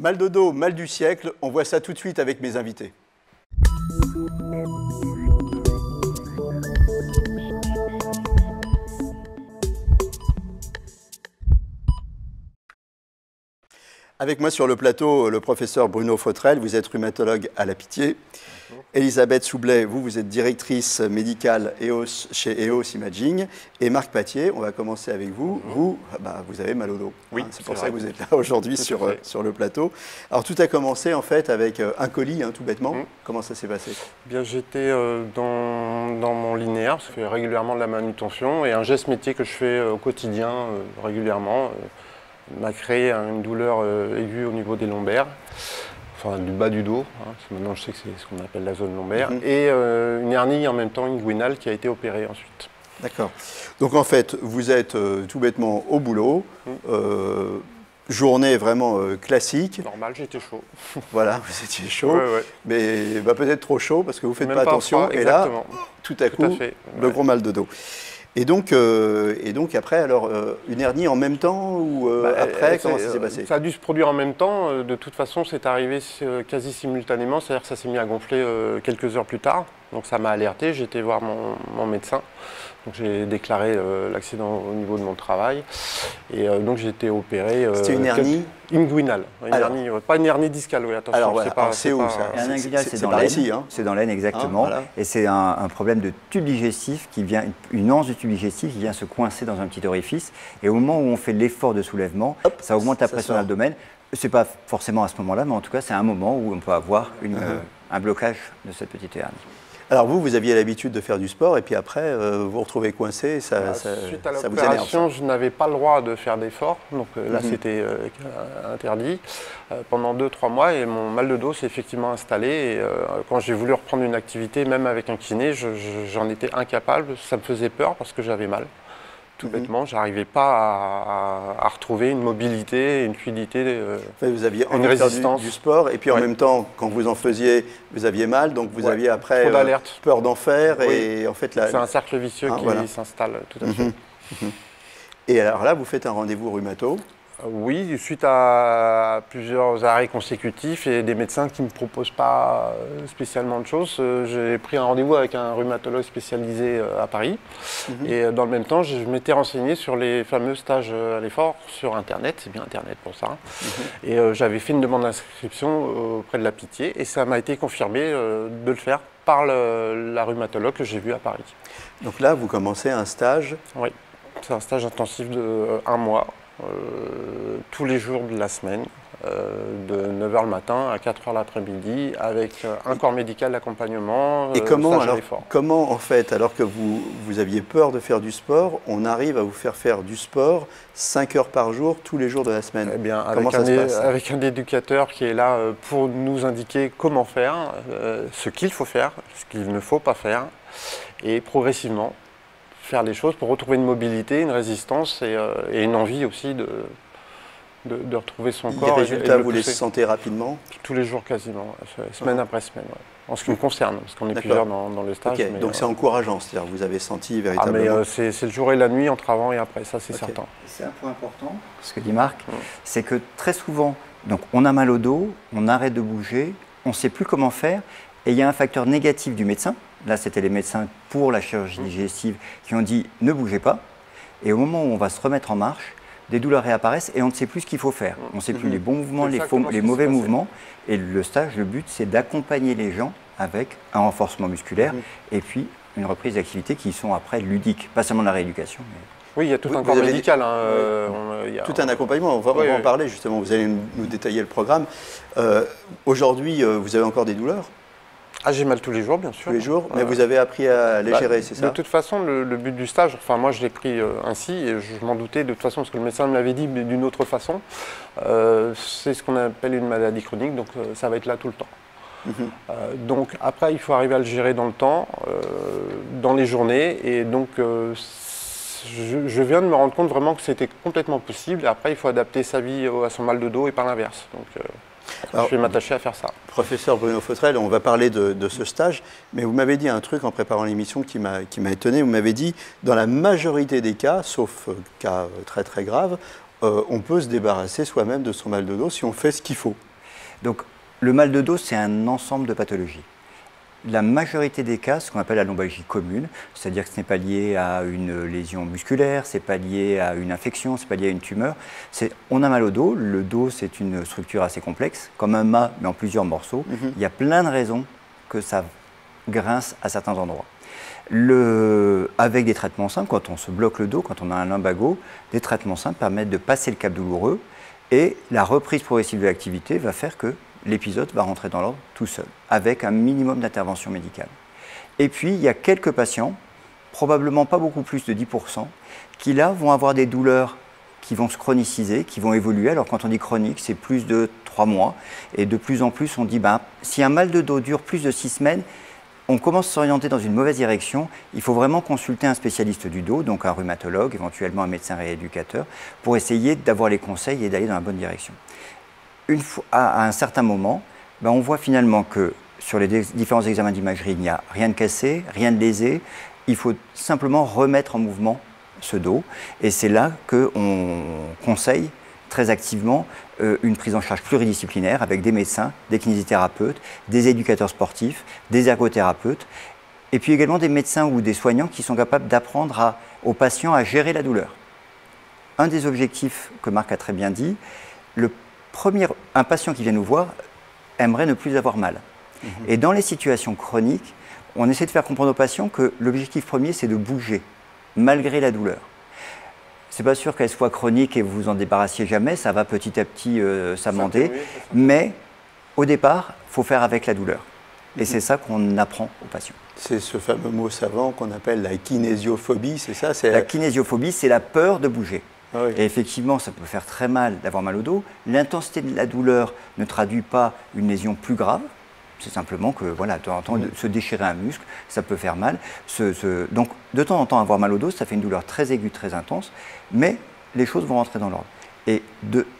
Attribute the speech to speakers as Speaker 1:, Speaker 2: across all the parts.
Speaker 1: Mal de dos, mal du siècle, on voit ça tout de suite avec mes invités. Avec moi sur le plateau, le professeur Bruno Fautrel, vous êtes rhumatologue à la Pitié. Bonjour. Elisabeth Soublet, vous êtes directrice médicale EOS chez EOS Imaging. Et Marc Patier, on va commencer avec vous. Bonjour. Vous avez mal au dos.
Speaker 2: Oui,
Speaker 1: c'est pour ça que vous êtes là aujourd'hui sur le plateau. Alors tout a commencé en fait avec un colis, tout bêtement. Comment ça s'est passé?
Speaker 2: Bien, j'étais dans mon linéaire, je fais régulièrement de la manutention et un geste métier que je fais au quotidien régulièrement. M'a créé une douleur aiguë au niveau des lombaires, enfin du bas du dos, maintenant je sais que c'est ce qu'on appelle la zone lombaire, et une hernie en même temps inguinale qui a été opérée ensuite.
Speaker 1: D'accord. Donc en fait, vous êtes tout bêtement au boulot, journée vraiment classique.
Speaker 2: Normal, j'étais chaud.
Speaker 1: Voilà, vous étiez chaud, mais peut-être trop chaud parce que vous ne faites pas attention, et
Speaker 2: exactement.
Speaker 1: Là, tout à coup, le gros mal de dos. Et donc après, alors, une hernie en même temps ou après, comment ça s'est passé?
Speaker 2: Ça a dû se produire en même temps. De toute façon, c'est arrivé quasi simultanément. C'est-à-dire que ça s'est mis à gonfler quelques heures plus tard. Donc ça m'a alerté. J'ai été voir mon médecin. Donc j'ai déclaré l'accident au niveau de mon travail. Et donc j'ai été opéré.
Speaker 1: C'était une hernie
Speaker 2: inguinale. Pas une hernie discale, oui, attention.
Speaker 1: Alors voilà, c'est où ça?
Speaker 3: Un inguinal, c'est dans l'aine. C'est dans l'aine, exactement.
Speaker 1: Voilà.
Speaker 3: Et c'est un problème de tube digestif qui vient, une anse du tube digestif qui vient se coincer dans un petit orifice. Et au moment où on fait l'effort de soulèvement, ça augmente la pression de l'abdomen. Ce n'est pas forcément à ce moment-là, mais en tout cas, c'est un moment où on peut avoir un blocage de cette petite hernie.
Speaker 1: Alors vous aviez l'habitude de faire du sport et puis après, vous vous retrouvez coincé,
Speaker 2: suite à l'opération, je n'avais pas le droit de faire d'efforts, donc là c'était interdit pendant 2-3 mois et mon mal de dos s'est effectivement installé. Et, quand j'ai voulu reprendre une activité, même avec un kiné, j'en étais incapable, ça me faisait peur parce que j'avais mal. Tout bêtement, je n'arrivais pas à retrouver une mobilité, une fluidité,
Speaker 1: vous aviez
Speaker 2: une résistance.
Speaker 1: Du sport et puis en même temps, quand vous en faisiez, vous aviez mal, donc vous aviez après peur d'en faire. Et en fait,
Speaker 2: c'est un cercle vicieux qui s'installe tout à fait.
Speaker 1: Et alors là, vous faites un rendez-vous rhumato.
Speaker 2: Oui, suite à plusieurs arrêts consécutifs et des médecins qui ne me proposent pas spécialement de choses, j'ai pris un rendez-vous avec un rhumatologue spécialisé à Paris. Et dans le même temps, je m'étais renseigné sur les fameux stages à l'effort sur Internet, c'est bien Internet pour ça. Et j'avais fait une demande d'inscription auprès de la Pitié et ça m'a été confirmé de le faire par la rhumatologue que j'ai vue à Paris.
Speaker 1: Donc là, vous commencez un stage?
Speaker 2: Oui, c'est un stage intensif de 1 mois. Tous les jours de la semaine, de 9h le matin à 4h l'après-midi, avec un corps médical d'accompagnement.
Speaker 1: Et comment en fait, alors que vous aviez peur de faire du sport, on arrive à vous faire du sport 5 heures par jour, tous les jours de la semaine?
Speaker 2: Eh bien, avec un éducateur qui est là pour nous indiquer comment faire, ce qu'il faut faire, ce qu'il ne faut pas faire, et progressivement faire les choses pour retrouver une mobilité, une résistance et une envie aussi de retrouver son corps.
Speaker 1: Les résultats, vous les sentez rapidement?
Speaker 2: Tous les jours quasiment, semaine après semaine. En ce qui me concerne, parce qu'on est plusieurs dans le stage. Mais
Speaker 1: donc c'est encourageant, c'est-à-dire vous avez senti véritablement...
Speaker 2: c'est le jour et la nuit entre avant et après, ça c'est certain.
Speaker 3: C'est un point important, ce que dit Marc, c'est que très souvent, donc on a mal au dos, on arrête de bouger, on ne sait plus comment faire, et il y a un facteur négatif du médecin. Là, c'était les médecins pour la chirurgie digestive qui ont dit « ne bougez pas ». Et au moment où on va se remettre en marche, des douleurs réapparaissent et on ne sait plus ce qu'il faut faire. On ne sait plus les bons mouvements, les mauvais mouvements. Et le stage, le but, c'est d'accompagner les gens avec un renforcement musculaire et puis une reprise d'activité qui sont après ludiques, pas seulement de la rééducation. Mais...
Speaker 2: Oui, il y a tout un corps médical.
Speaker 1: Tout un accompagnement, on va en parler justement, vous allez nous détailler le programme. Aujourd'hui, vous avez encore des douleurs?
Speaker 2: Ah, j'ai mal tous les jours, bien sûr.
Speaker 1: Tous les jours, mais vous avez appris à les gérer, c'est ça?
Speaker 2: De toute façon, le but du stage, enfin moi je l'ai pris ainsi, et je m'en doutais de toute façon, parce que le médecin me l'avait dit, mais d'une autre façon. C'est ce qu'on appelle une maladie chronique, donc ça va être là tout le temps. Donc après, il faut arriver à le gérer dans le temps, dans les journées, et donc je viens de me rendre compte vraiment que c'était complètement possible, et après il faut adapter sa vie à son mal de dos et pas l'inverse. Donc, alors, je vais m'attacher à faire ça.
Speaker 1: Professeur Bruno Fautrel, on va parler de ce stage, mais vous m'avez dit un truc en préparant l'émission qui m'a étonné. Vous m'avez dit, dans la majorité des cas, sauf cas très très graves, on peut se débarrasser soi-même de son mal de dos si on fait ce qu'il faut.
Speaker 3: Donc le mal de dos, c'est un ensemble de pathologies. La majorité des cas, ce qu'on appelle la lombalgie commune, c'est-à-dire que ce n'est pas lié à une lésion musculaire, ce n'est pas lié à une infection, ce n'est pas lié à une tumeur. On a mal au dos. Le dos, c'est une structure assez complexe, comme un mât, mais en plusieurs morceaux. Il y a plein de raisons que ça grince à certains endroits. Avec des traitements simples, quand on se bloque le dos, quand on a un lumbago, des traitements simples permettent de passer le cap douloureux et la reprise progressive de l'activité va faire que l'épisode va rentrer dans l'ordre tout seul, avec un minimum d'intervention médicale. Et puis, il y a quelques patients, probablement pas beaucoup plus de 10%, qui là vont avoir des douleurs qui vont se chroniciser, qui vont évoluer. Alors quand on dit chronique, c'est plus de 3 mois. Et de plus en plus, on dit, si un mal de dos dure plus de 6 semaines, on commence à s'orienter dans une mauvaise direction. Il faut vraiment consulter un spécialiste du dos, donc un rhumatologue, éventuellement un médecin rééducateur, pour essayer d'avoir les conseils et d'aller dans la bonne direction. À un certain moment, on voit finalement que sur les différents examens d'imagerie, il n'y a rien de cassé, rien de lésé. Il faut simplement remettre en mouvement ce dos. Et c'est là qu'on conseille très activement une prise en charge pluridisciplinaire avec des médecins, des kinésithérapeutes, des éducateurs sportifs, des ergothérapeutes, et puis également des médecins ou des soignants qui sont capables d'apprendre aux patients à gérer la douleur. Un des objectifs que Marc a très bien dit, un patient qui vient nous voir aimerait ne plus avoir mal. Et dans les situations chroniques, on essaie de faire comprendre aux patients que l'objectif premier, c'est de bouger, malgré la douleur. C'est pas sûr qu'elle soit chronique et vous vous en débarrassiez jamais, ça va petit à petit s'amender, mais au départ, il faut faire avec la douleur. Et c'est ça qu'on apprend aux patients.
Speaker 1: C'est ce fameux mot savant qu'on appelle la kinésiophobie, c'est ça?
Speaker 3: La kinésiophobie, c'est la peur de bouger.
Speaker 1: Ah oui.
Speaker 3: Et effectivement, ça peut faire très mal d'avoir mal au dos. L'intensité de la douleur ne traduit pas une lésion plus grave. C'est simplement que, voilà, de temps en temps, se déchirer un muscle, ça peut faire mal. Donc, de temps en temps, avoir mal au dos, ça fait une douleur très aiguë, très intense, mais les choses vont rentrer dans l'ordre. Et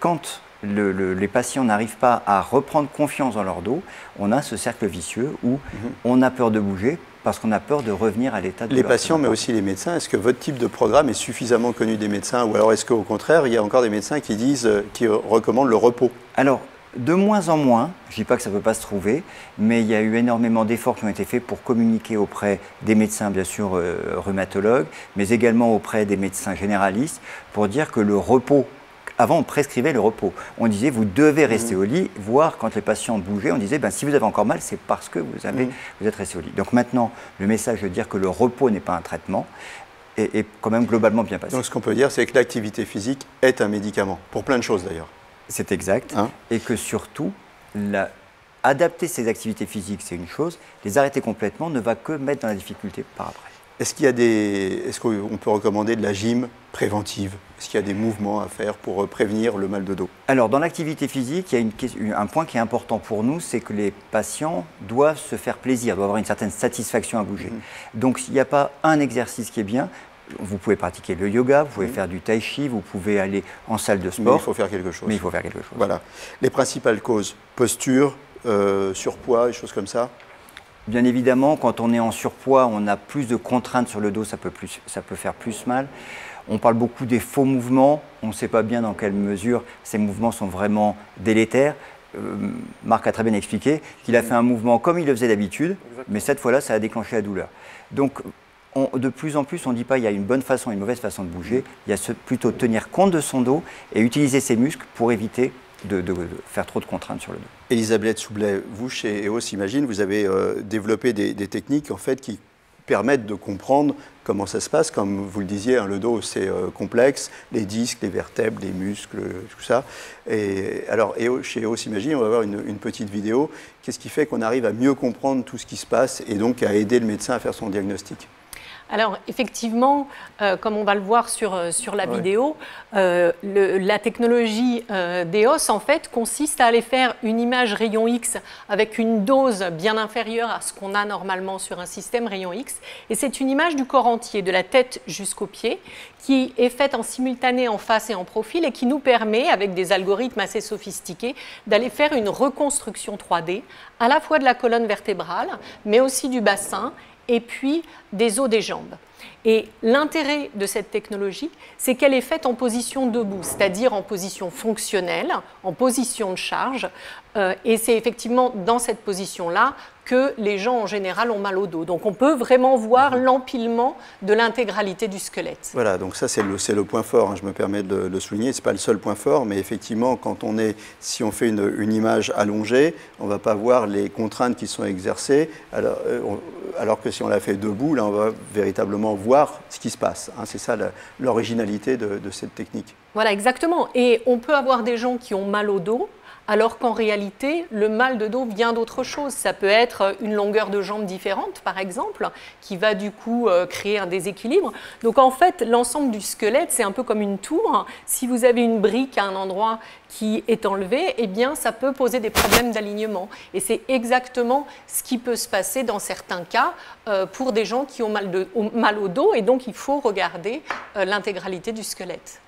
Speaker 3: quand les patients n'arrivent pas à reprendre confiance dans leur dos, on a ce cercle vicieux où on a peur de bouger, parce qu'on a peur de revenir à l'état de
Speaker 1: les patients, mais aussi les médecins. Est-ce que votre type de programme est suffisamment connu des médecins, ou alors est-ce qu'au contraire, il y a encore des médecins qui recommandent le repos?
Speaker 3: Alors, de moins en moins, je ne dis pas que ça ne peut pas se trouver, mais il y a eu énormément d'efforts qui ont été faits pour communiquer auprès des médecins, bien sûr, rhumatologues, mais également auprès des médecins généralistes, pour dire que le repos, avant on prescrivait le repos. On disait vous devez rester au lit, voire quand les patients bougeaient, on disait si vous avez encore mal, c'est parce que vous êtes resté au lit. Donc maintenant, le message de dire que le repos n'est pas un traitement est quand même globalement bien passé.
Speaker 1: Donc ce qu'on peut dire, c'est que l'activité physique est un médicament, pour plein de choses d'ailleurs.
Speaker 3: C'est exact, et que surtout, adapter ses activités physiques, c'est une chose, les arrêter complètement ne va que mettre dans la difficulté par après.
Speaker 1: Est-ce qu'on peut recommander de la gym préventive? Est-ce qu'il y a des mouvements à faire pour prévenir le mal de dos?
Speaker 3: Alors, dans l'activité physique, il y a un point qui est important pour nous, c'est que les patients doivent se faire plaisir, doivent avoir une certaine satisfaction à bouger. Donc, s'il n'y a pas un exercice qui est bien, vous pouvez pratiquer le yoga, vous pouvez faire du tai chi, vous pouvez aller en salle de sport.
Speaker 1: Mais il faut faire quelque chose. Voilà. Les principales causes, posture, surpoids, des choses comme ça?
Speaker 3: Bien évidemment, quand on est en surpoids, on a plus de contraintes sur le dos, ça peut faire plus mal. On parle beaucoup des faux mouvements, on ne sait pas bien dans quelle mesure ces mouvements sont vraiment délétères. Marc a très bien expliqué qu'il a fait un mouvement comme il le faisait d'habitude, mais cette fois-là, ça a déclenché la douleur. Donc, de plus en plus, on ne dit pas qu'il y a une bonne façon et une mauvaise façon de bouger, il y a plutôt tenir compte de son dos et utiliser ses muscles pour éviter de faire trop de contraintes sur le dos.
Speaker 1: Elisabeth Soublet, vous chez EOS Imagine, vous avez développé des techniques en fait qui permettent de comprendre comment ça se passe. Comme vous le disiez, le dos c'est complexe, les disques, les vertèbres, les muscles, tout ça. Et alors chez EOS Imagine, on va voir une petite vidéo. Qu'est-ce qui fait qu'on arrive à mieux comprendre tout ce qui se passe et donc à aider le médecin à faire son diagnostic?
Speaker 4: Alors effectivement, comme on va le voir sur la vidéo, la technologie d'EOS en fait consiste à aller faire une image rayon X avec une dose bien inférieure à ce qu'on a normalement sur un système rayon X. Et c'est une image du corps entier, de la tête jusqu'aux pieds, qui est faite en simultané en face et en profil et qui nous permet, avec des algorithmes assez sophistiqués, d'aller faire une reconstruction 3D à la fois de la colonne vertébrale, mais aussi du bassin, et puis des os des jambes. Et l'intérêt de cette technologie, c'est qu'elle est faite en position debout, c'est-à-dire en position fonctionnelle, en position de charge. Et c'est effectivement dans cette position-là que les gens en général ont mal au dos. Donc on peut vraiment voir l'empilement de l'intégralité du squelette.
Speaker 1: Voilà, donc ça c'est le point fort, hein, je me permets de le souligner, ce n'est pas le seul point fort, mais effectivement si on fait une image allongée, on ne va pas voir les contraintes qui sont exercées, alors que si on la fait debout, là on va véritablement voir ce qui se passe. Hein, c'est ça l'originalité de cette technique.
Speaker 4: Voilà, exactement. Et on peut avoir des gens qui ont mal au dos, alors qu'en réalité, le mal de dos vient d'autre chose. Ça peut être une longueur de jambe différente, par exemple, qui va du coup créer un déséquilibre. Donc en fait, l'ensemble du squelette, c'est un peu comme une tour. Si vous avez une brique à un endroit qui est enlevée, eh bien, ça peut poser des problèmes d'alignement. Et c'est exactement ce qui peut se passer dans certains cas pour des gens qui ont mal au dos. Et donc, il faut regarder l'intégralité du squelette.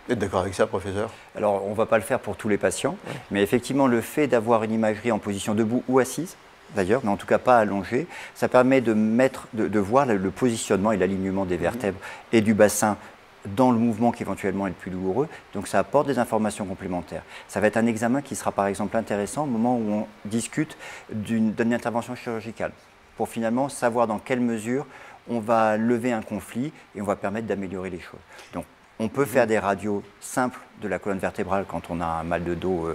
Speaker 1: Vous êtes d'accord avec ça, professeur?
Speaker 3: Alors, on ne va pas le faire pour tous les patients, mais effectivement, le fait d'avoir une imagerie en position debout ou assise, d'ailleurs, mais en tout cas pas allongée, ça permet de voir le positionnement et l'alignement des vertèbres et du bassin dans le mouvement qui éventuellement est le plus douloureux. Donc, ça apporte des informations complémentaires. Ça va être un examen qui sera par exemple intéressant au moment où on discute d'une intervention chirurgicale, pour finalement savoir dans quelle mesure on va lever un conflit et on va permettre d'améliorer les choses. Donc, on peut faire des radios simples de la colonne vertébrale quand on a un mal de dos,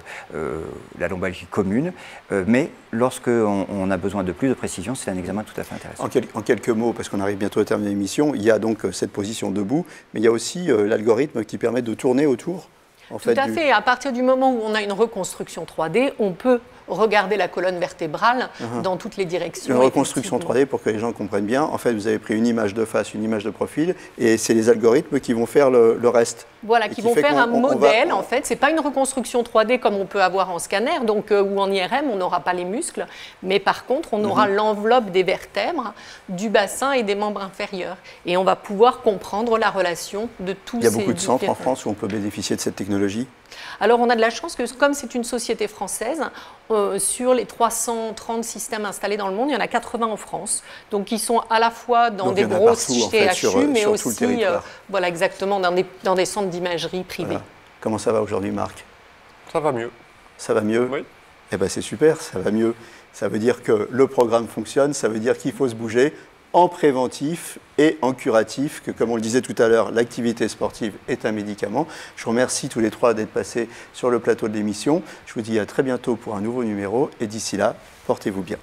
Speaker 3: la lombalgie commune, mais lorsqu'on a besoin de plus de précision, c'est un examen tout à fait intéressant.
Speaker 1: En quelques mots, parce qu'on arrive bientôt au terme de l'émission, il y a donc cette position debout, mais il y a aussi l'algorithme qui permet de tourner autour.
Speaker 4: Tout à fait. À partir du moment où on a une reconstruction 3D, on peut regarder la colonne vertébrale dans toutes les directions.
Speaker 1: Une reconstruction 3D, pour que les gens comprennent bien, en fait, vous avez pris une image de face, une image de profil, et c'est les algorithmes qui vont faire le reste.
Speaker 4: Voilà, qui vont faire un modèle, en fait. Ce n'est pas une reconstruction 3D comme on peut avoir en scanner, donc, ou en IRM, on n'aura pas les muscles, mais par contre, on aura l'enveloppe des vertèbres, du bassin et des membres inférieurs. Et on va pouvoir comprendre la relation de tous ces...
Speaker 1: Il y a beaucoup de centres en France où on peut bénéficier de cette technologie?
Speaker 4: Alors, on a de la chance que, comme c'est une société française, sur les 330 systèmes installés dans le monde, il y en a 80 en France. Donc, ils sont à la fois dans des grosses CHU, mais aussi, voilà, exactement, dans des centres d'imagerie privés. Voilà.
Speaker 1: Comment ça va aujourd'hui, Marc?
Speaker 2: Ça va mieux.
Speaker 1: Ça va mieux?
Speaker 2: Oui.
Speaker 1: Eh bien, c'est super, ça va mieux. Ça veut dire que le programme fonctionne, ça veut dire qu'il faut se bouger en préventif et en curatif, que comme on le disait tout à l'heure, l'activité sportive est un médicament. Je vous remercie tous les trois d'être passés sur le plateau de l'émission. Je vous dis à très bientôt pour un nouveau numéro et d'ici là, portez-vous bien.